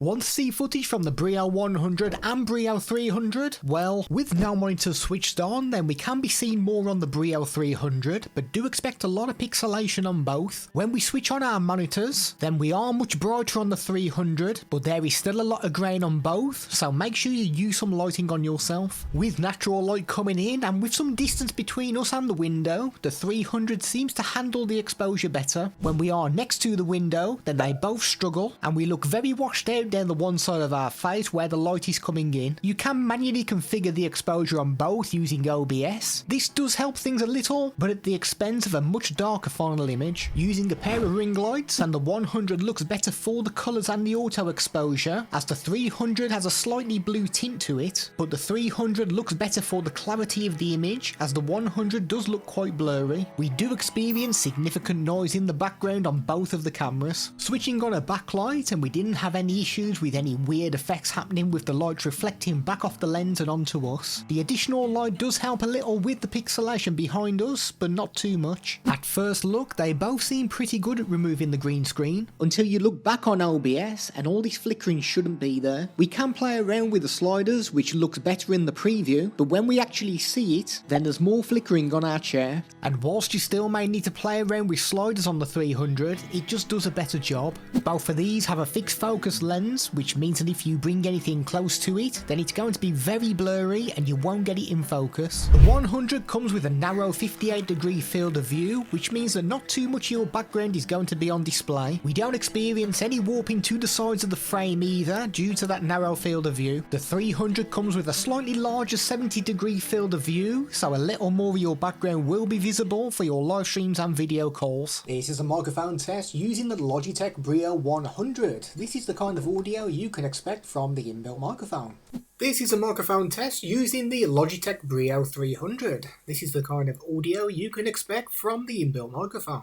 Want to see footage from the Brio 100 and Brio 300? Well, with no monitors switched on, then we can be seen more on the Brio 300, but do expect a lot of pixelation on both. When we switch on our monitors, then we are much brighter on the 300, but there is still a lot of grain on both, so make sure you use some lighting on yourself. With natural light coming in and with some distance between us and the window, the 300 seems to handle the exposure better. When we are next to the window, then they both struggle, and we look very washed out down the one side of our face where the light is coming in. You can manually configure the exposure on both using OBS. This does help things a little, but at the expense of a much darker final image. Using a pair of ring lights, and the 100 looks better for the colours and the auto exposure, as the 300 has a slightly blue tint to it, but the 300 looks better for the clarity of the image, as the 100 does look quite blurry. We do experience significant noise in the background on both of the cameras. Switching on a backlight, and we didn't have any issues with any weird effects happening with the light reflecting back off the lens and onto us. The additional light does help a little with the pixelation behind us, but not too much. At first look, they both seem pretty good at removing the green screen, until you look back on OBS and all this flickering shouldn't be there. We can play around with the sliders, which looks better in the preview, but when we actually see it, then there's more flickering on our chair. And whilst you still may need to play around with sliders on the 300, it just does a better job. Both of these have a fixed focus lens, which means that if you bring anything close to it, then it's going to be very blurry and you won't get it in focus. The 100 comes with a narrow 58-degree field of view, which means that not too much of your background is going to be on display. We don't experience any warping to the sides of the frame either, due to that narrow field of view. The 300 comes with a slightly larger 70-degree field of view, so a little more of your background will be visible for your live streams and video calls. This is a microphone test using the Logitech Brio 100. This is the kind of audio you can expect from the inbuilt microphone. This is a microphone test using the Logitech Brio 300. This is the kind of audio you can expect from the inbuilt microphone.